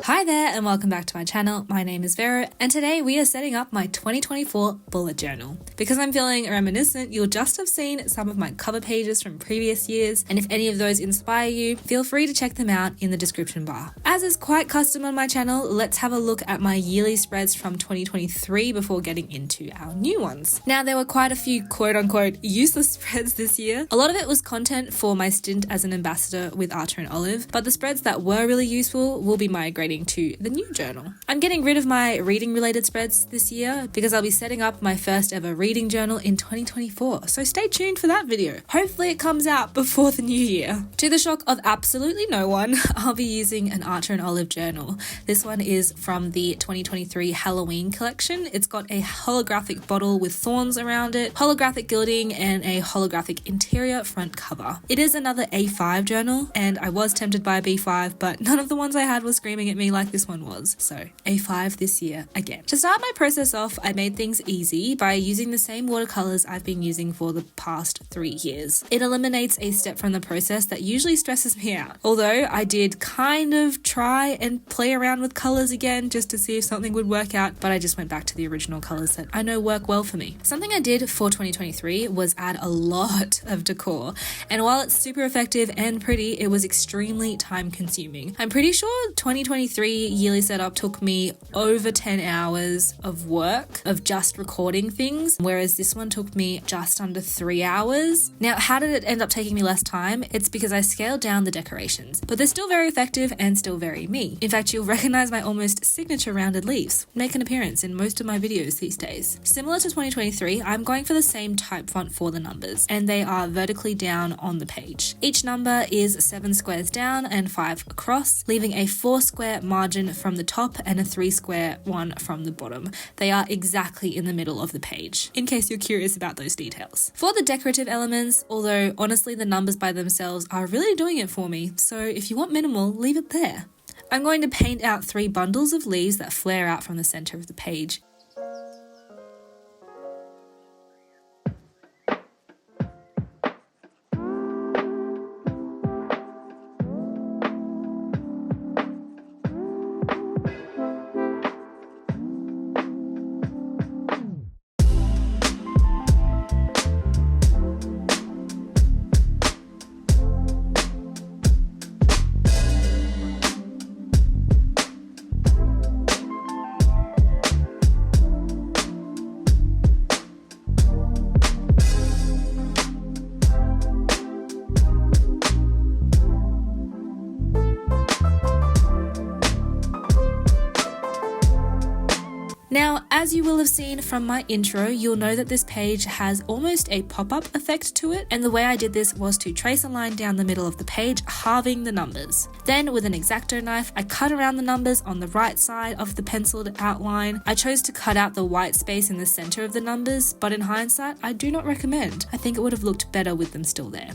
Hi there and welcome back to my channel. My name is Vero and today we are setting up my 2024 bullet journal. Because I'm feeling reminiscent, you'll just have seen some of my cover pages from previous years, and if any of those inspire you, feel free to check them out in the description bar. As is quite custom on my channel, let's have a look at my yearly spreads from 2023 before getting into our new ones. Now, there were quite a few quote-unquote useless spreads this year. A lot of it was content for my stint as an ambassador with Archer and Olive, but the spreads that were really useful will be migrating to the new journal. I'm getting rid of my reading related spreads this year because I'll be setting up my first ever reading journal in 2024, so stay tuned for that video. Hopefully it comes out before the new year. To the shock of absolutely no one, I'll be using an Archer and Olive journal. This one is from the 2023 Halloween collection. It's got a holographic bottle with thorns around it, holographic gilding, and a holographic interior front cover. It is another A5 journal, and I was tempted by a B5, but none of the ones I had were screaming at me like this one was, so A5 this year again. To start my process off, I made things easy by using the same watercolors I've been using for the past 3 years. It eliminates a step from the process that usually stresses me out, although I did kind of try and play around with colors again just to see if something would work out, but I just went back to the original colors that I know work well for me. Something I did for 2023 was add a lot of decor, and while it's super effective and pretty, it was extremely time consuming. I'm pretty sure 2023 yearly setup took me over 10 hours of work of just recording things, whereas this one took me just under 3 hours. Now, how did it end up taking me less time? It's because I scaled down the decorations, but they're still very effective and still very me. In fact, you'll recognize my almost signature rounded leaves make an appearance in most of my videos these days. Similar to 2023, I'm going for the same type font for the numbers, and they are vertically down on the page. Each number is 7 squares down and 5 across, leaving a 4 square margin from the top and a 3 square one from the bottom. They are exactly in the middle of the page, in case you're curious about those details. For the decorative elements, although honestly the numbers by themselves are really doing it for me, so if you want minimal, leave it there. I'm going to paint out 3 bundles of leaves that flare out from the center of the page. Now, as you will have seen from my intro, you'll know that this page has almost a pop-up effect to it, and the way I did this was to trace a line down the middle of the page, halving the numbers. Then, with an X-Acto knife, I cut around the numbers on the right side of the penciled outline. I chose to cut out the white space in the center of the numbers, but in hindsight, I do not recommend. I think it would have looked better with them still there.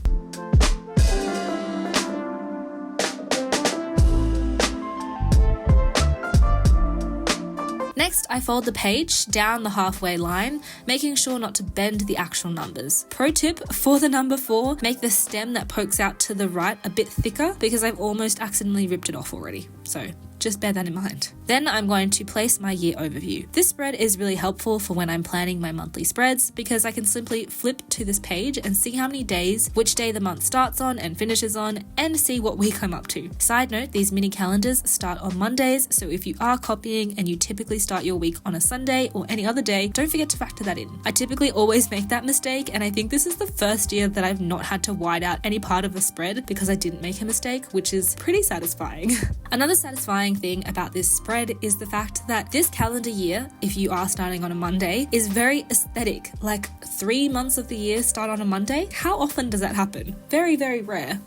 Next, I fold the page down the halfway line, making sure not to bend the actual numbers. Pro tip for the number 4, make the stem that pokes out to the right a bit thicker because I've almost accidentally ripped it off already. So just bear that in mind. Then I'm going to place my year overview. This spread is really helpful for when I'm planning my monthly spreads because I can simply flip to this page and see how many days, which day the month starts on and finishes on, and see what week I'm up to. Side note, these mini calendars start on Mondays, so if you are copying and you typically start your week on a Sunday or any other day, don't forget to factor that in. I typically always make that mistake, and I think this is the first year that I've not had to white out any part of a spread because I didn't make a mistake, which is pretty satisfying. Another satisfying thing about this spread is the fact that this calendar year, if you are starting on a Monday, is very aesthetic. Like 3 months of the year start on a Monday. How often does that happen? Very, very rare.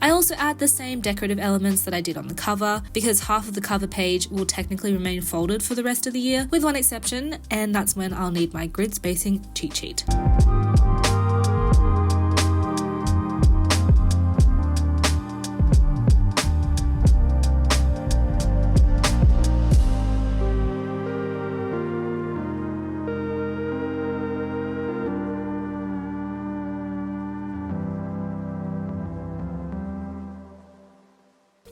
I also add the same decorative elements that I did on the cover because half of the cover page will technically remain folded for the rest of the year, with one exception, and that's when I'll need my grid spacing cheat sheet.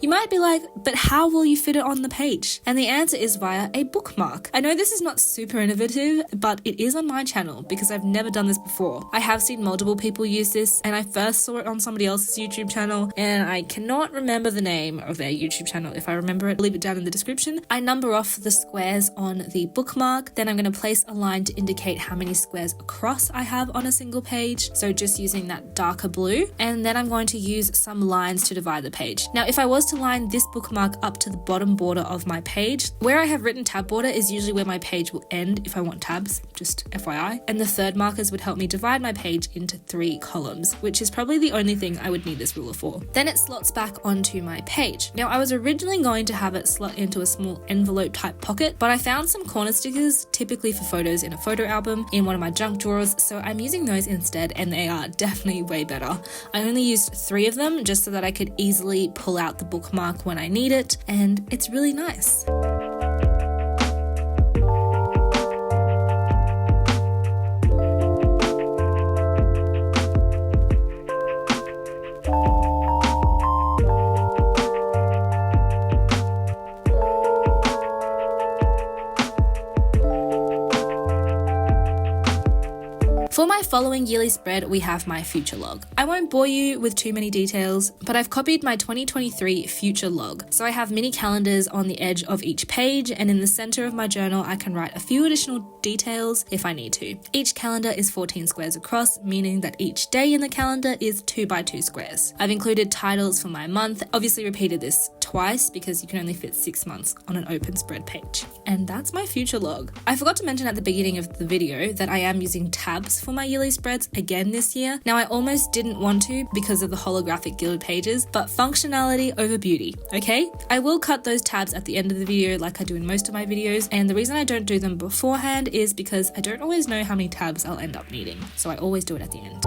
You might be like, but how will you fit it on the page? And the answer is via a bookmark. I know this is not super innovative, but it is on my channel because I've never done this before. I have seen multiple people use this, and I first saw it on somebody else's YouTube channel, and I cannot remember the name of their YouTube channel. If I remember it, I'll leave it down in the description. I number off the squares on the bookmark, then I'm going to place a line to indicate how many squares across I have on a single page, so just using that darker blue, and then I'm going to use some lines to divide the page. Now, if I was to line this bookmark up to the bottom border of my page, where I have written tab border is usually where my page will end if I want tabs, just FYI, and the third markers would help me divide my page into 3 columns, which is probably the only thing I would need this ruler for. Then it slots back onto my page. Now, I was originally going to have it slot into a small envelope type pocket, but I found some corner stickers, typically for photos in a photo album, in one of my junk drawers, so I'm using those instead, and they are definitely way better. I only used 3 of them just so that I could easily pull out the bookmark when I need it, and it's really nice. For my following yearly spread, we have my future log. I won't bore you with too many details, but I've copied my 2023 future log. So I have mini calendars on the edge of each page, and in the center of my journal, I can write a few additional details if I need to. Each calendar is 14 squares across, meaning that each day in the calendar is 2 by 2 squares. I've included titles for my month, obviously repeated this twice because you can only fit 6 months on an open spread page. And that's my future log. I forgot to mention at the beginning of the video that I am using tabs for my yearly spreads again this year. Now, I almost didn't want to because of the holographic gilded pages, but functionality over beauty, okay? I will cut those tabs at the end of the video like I do in most of my videos, and the reason I don't do them beforehand is because I don't always know how many tabs I'll end up needing, so I always do it at the end.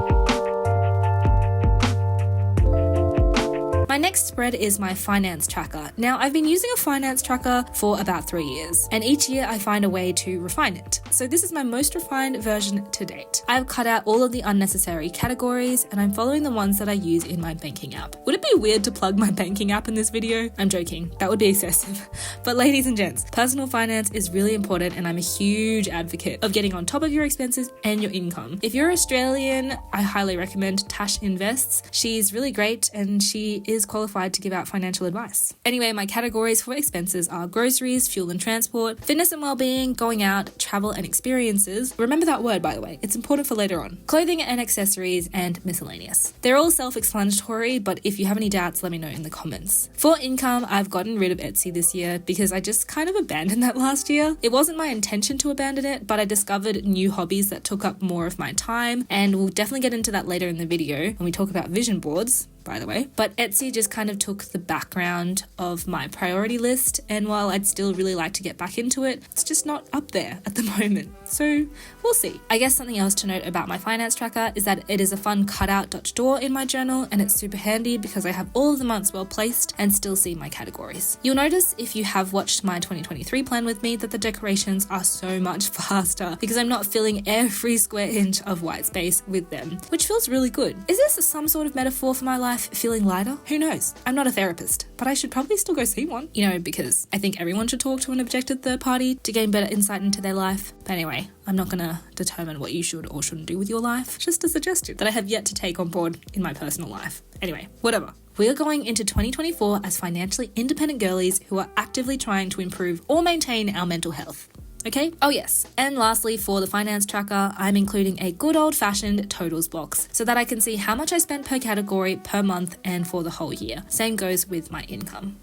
My next spread is my finance tracker. Now, I've been using a finance tracker for about 3 years, and each year I find a way to refine it. So this is my most refined version to date. I've cut out all of the unnecessary categories, and I'm following the ones that I use in my banking app. Would it be weird to plug my banking app in this video? I'm joking, that would be excessive. But ladies and gents, personal finance is really important, and I'm a huge advocate of getting on top of your expenses and your income. If you're Australian, I highly recommend Tash Invests. She's really great, and she is qualified to give out financial advice. Anyway, my categories for expenses are groceries, fuel and transport, fitness and well-being, going out, travel and experiences. Remember that word, by the way. It's important for later on. Clothing and accessories, and miscellaneous. They're all self-explanatory, but if you have any doubts, let me know in the comments. For income, I've gotten rid of Etsy this year because I just kind of abandoned that last year. It wasn't my intention to abandon it, but I discovered new hobbies that took up more of my time, and we'll definitely get into that later in the video when we talk about vision boards, by the way. But Etsy just kind of took the background of my priority list, and while I'd still really like to get back into it, it's just not up there at the moment. So we'll see. I guess something else to note about my finance tracker is that it is a fun cutout Dutch door in my journal, and it's super handy because I have all of the months well placed and still see my categories. You'll notice if you have watched my 2023 plan with me that the decorations are so much faster because I'm not filling every square inch of white space with them, which feels really good. Is this some sort of metaphor for my life feeling lighter? Who knows? I'm not a therapist, but I should probably still go see one, because I think everyone should talk to an objective third party to gain better insight into their life. But anyway, I'm not gonna determine what you should or shouldn't do with your life, just a suggestion that I have yet to take on board in my personal life. Anyway, whatever. We are going into 2024 as financially independent girlies who are actively trying to improve or maintain our mental health. Okay? Oh yes. And lastly, for the finance tracker, I'm including a good old-fashioned totals box so that I can see how much I spent per category, per month, and for the whole year. Same goes with my income.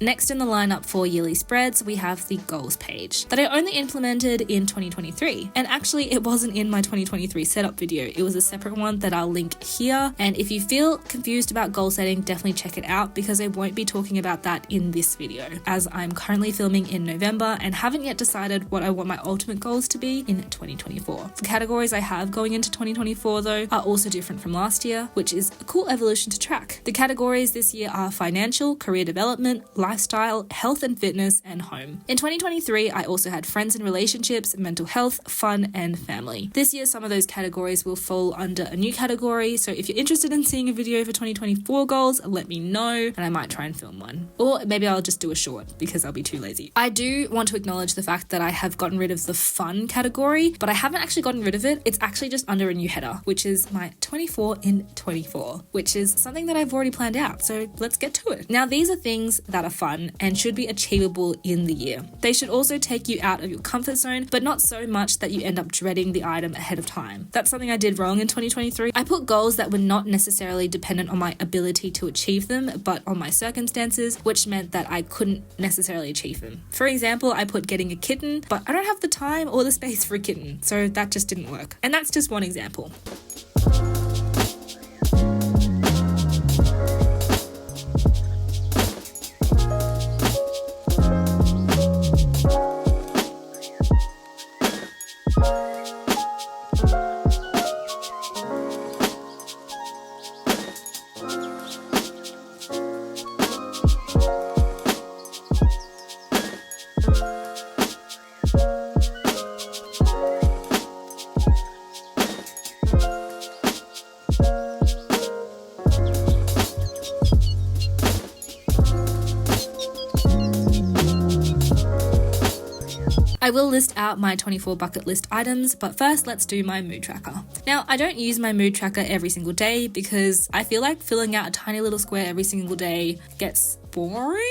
Next in the lineup for yearly spreads, we have the goals page that I only implemented in 2023. And actually it wasn't in my 2023 setup video. It was a separate one that I'll link here. And if you feel confused about goal setting, definitely check it out because I won't be talking about that in this video, as I'm currently filming in November and haven't yet decided what I want my ultimate goals to be in 2024. The categories I have going into 2024 though are also different from last year, which is a cool evolution to track. The categories this year are financial, career development, lifestyle, health and fitness, and home. In 2023, I also had friends and relationships, mental health, fun, and family. This year, some of those categories will fall under a new category, so if you're interested in seeing a video for 2024 goals, let me know and I might try and film one. Or maybe I'll just do a short because I'll be too lazy. I do want to acknowledge the fact that I have gotten rid of the fun category, but I haven't actually gotten rid of it. It's actually just under a new header, which is my 24 in 24, which is something that I've already planned out. So let's get to it. Now, these are things that are fun and should be achievable in the year. They should also take you out of your comfort zone, but not so much that you end up dreading the item ahead of time. That's something I did wrong in 2023. I put goals that were not necessarily dependent on my ability to achieve them, but on my circumstances, which meant that I couldn't necessarily achieve them. For example, I put getting a kitten, but I don't have the time or the space for a kitten, so that just didn't work. And that's just one example. I will list out my 24 bucket list items, but first let's do my mood tracker. Now, I don't use my mood tracker every single day because I feel like filling out a tiny little square every single day gets boring.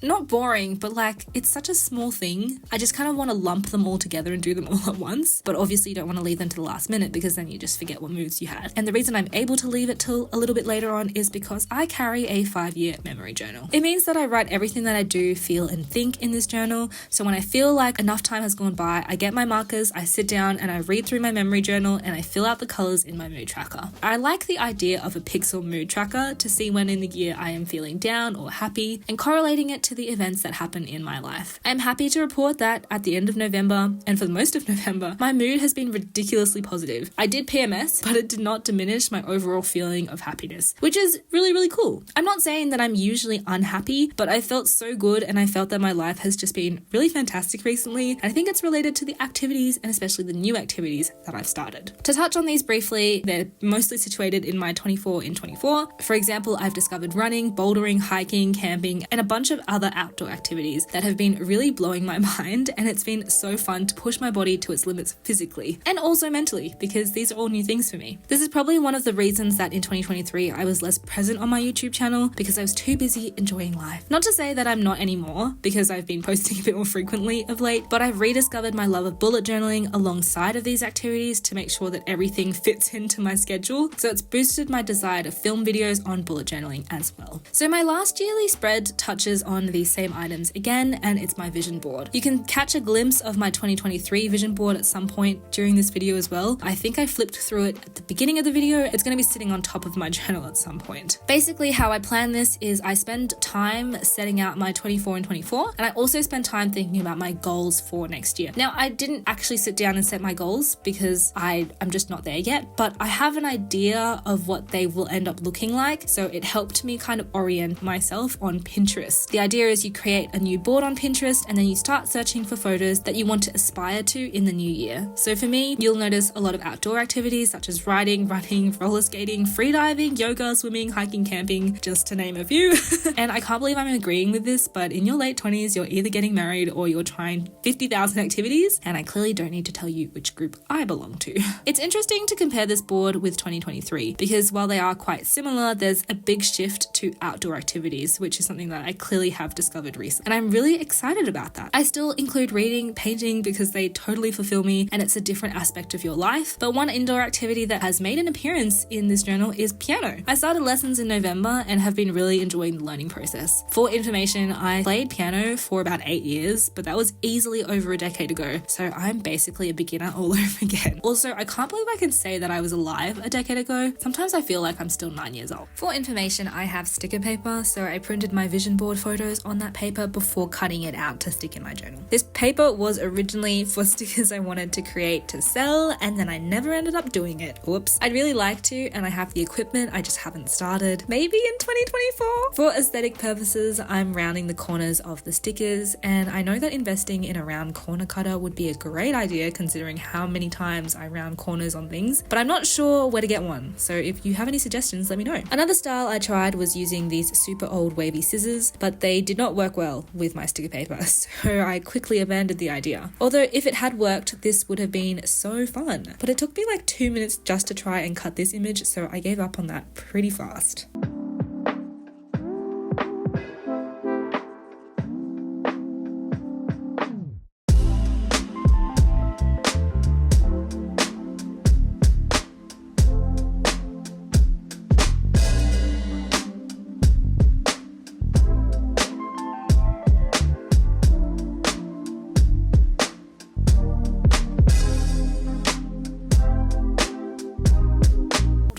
Not boring, but like it's such a small thing. I just kind of want to lump them all together and do them all at once. But obviously you don't want to leave them to the last minute because then you just forget what moves you had. And the reason I'm able to leave it till a little bit later on is because I carry a 5-year memory journal. It means that I write everything that I do, feel, and think in this journal. So when I feel like enough time has gone by, I get my markers, I sit down and I read through my memory journal and I fill out the colors in my mood tracker. I like the idea of a pixel mood tracker to see when in the year I am feeling down or happy and correlating it to the events that happen in my life. I'm happy to report that at the end of November, and for most of November, my mood has been ridiculously positive. I did PMS, but it did not diminish my overall feeling of happiness, which is really, really cool. I'm not saying that I'm usually unhappy, but I felt so good and I felt that my life has just been really fantastic recently. And I think it's related to the activities and especially the new activities that I've started. To touch on these briefly, they're mostly situated in my 24 in 24. For example, I've discovered running, bouldering, hiking, camping, and a bunch of other outdoor activities that have been really blowing my mind, and it's been so fun to push my body to its limits physically and also mentally because these are all new things for me. This is probably one of the reasons that in 2023 I was less present on my YouTube channel because I was too busy enjoying life. Not to say that I'm not anymore because I've been posting a bit more frequently of late, but I've rediscovered my love of bullet journaling alongside of these activities to make sure that everything fits into my schedule. So it's boosted my desire to film videos on bullet journaling as well. So my last yearly spread touches on these same items again, and it's my vision board. You can catch a glimpse of my 2023 vision board at some point during this video as well. I think I flipped through it at the beginning of the video. It's going to be sitting on top of my journal at some point. Basically, how I plan this is I spend time setting out my 24 and 24, and I also spend time thinking about my goals for next year. Now, I didn't actually sit down and set my goals because I'm just not there yet, but I have an idea of what they will end up looking like, so it helped me kind of orient myself on Pinterest. The idea is you create a new board on Pinterest and then you start searching for photos that you want to aspire to in the new year. So for me, you'll notice a lot of outdoor activities such as riding, running, roller skating, freediving, yoga, swimming, hiking, camping, just to name a few. And I can't believe I'm agreeing with this, but in your late 20s, you're either getting married or you're trying 50,000 activities, and I clearly don't need to tell you which group I belong to. It's interesting to compare this board with 2023 because while they are quite similar, there's a big shift to outdoor activities, which is something that I clearly really have discovered recently. And I'm really excited about that. I still include reading, painting because they totally fulfill me and it's a different aspect of your life. But one indoor activity that has made an appearance in this journal is piano. I started lessons in November and have been really enjoying the learning process. For information, I played piano for about 8 years, but that was easily over a decade ago. So I'm basically a beginner all over again. Also, I can't believe I can say that I was alive a decade ago. Sometimes I feel like I'm still 9 years old. For information, I have sticker paper, so I printed my vision board photos on that paper before cutting it out to stick in my journal. This paper was originally for stickers I wanted to create to sell, and then I never ended up doing it. Whoops. I'd really like to, and I have the equipment, I just haven't started. Maybe in 2024? For aesthetic purposes, I'm rounding the corners of the stickers, and I know that investing in a round corner cutter would be a great idea considering how many times I round corners on things, but I'm not sure where to get one, so if you have any suggestions, let me know. Another style I tried was using these super old wavy scissors, but they did not work well with my sticker paper, so I quickly abandoned the idea. Although if it had worked, this would have been so fun, but it took me like 2 minutes just to try and cut this image, so I gave up on that pretty fast.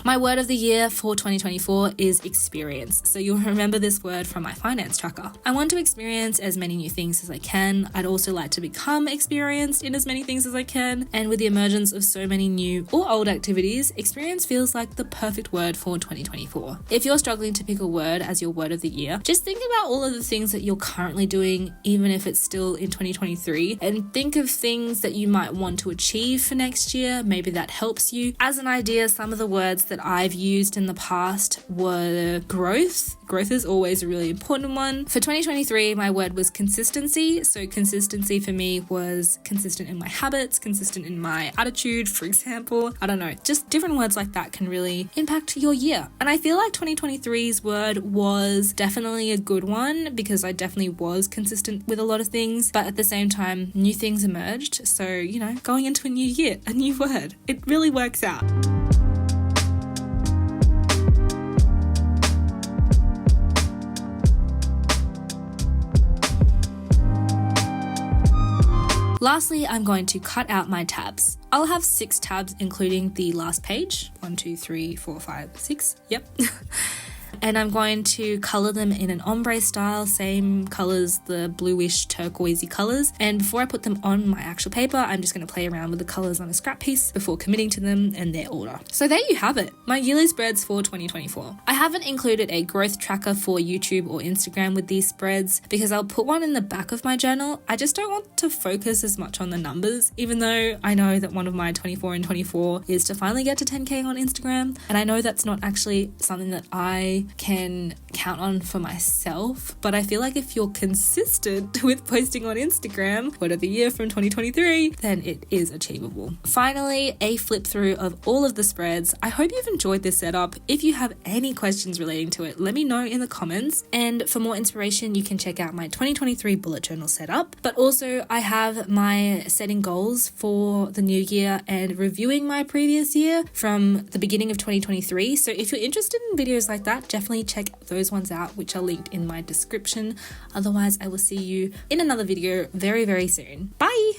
My word of the year for 2024 is experience. So you'll remember this word from my finance tracker. I want to experience as many new things as I can. I'd also like to become experienced in as many things as I can. And with the emergence of so many new or old activities, experience feels like the perfect word for 2024. If you're struggling to pick a word as your word of the year, just think about all of the things that you're currently doing, even if it's still in 2023, and think of things that you might want to achieve for next year. Maybe that helps you. As an idea, some of the words that I've used in the past were growth. Growth is always a really important one. For 2023, my word was consistency. So consistency for me was consistent in my habits, consistent in my attitude, for example. I don't know, just different words like that can really impact your year. And I feel like 2023's word was definitely a good one because I definitely was consistent with a lot of things. But at the same time, new things emerged. So, you know, going into a new year, a new word, it really works out. Lastly, I'm going to cut out my tabs. I'll have 6 tabs, including the last page. 1, 2, 3, 4, 5, 6. Yep. And I'm going to color them in an ombre style, same colors, the bluish turquoisey colors. And before I put them on my actual paper, I'm just going to play around with the colors on a scrap piece before committing to them and their order. So there you have it, my yearly spreads for 2024. I haven't included a growth tracker for YouTube or Instagram with these spreads because I'll put one in the back of my journal. I just don't want to focus as much on the numbers, even though I know that one of my 24 and 24 is to finally get to 10K on Instagram. And I know that's not actually something that I can count on for myself, but I feel like if you're consistent with posting on Instagram, word of the year from 2023, then it is achievable. Finally, a flip through of all of the spreads. I hope you've enjoyed this setup. If you have any questions relating to it, let me know in the comments. And for more inspiration, you can check out my 2023 bullet journal setup. But also I have my setting goals for the new year and reviewing my previous year from the beginning of 2023. So if you're interested in videos like that, definitely check those ones out, which are linked in my description. Otherwise, I will see you in another video very, very soon. Bye!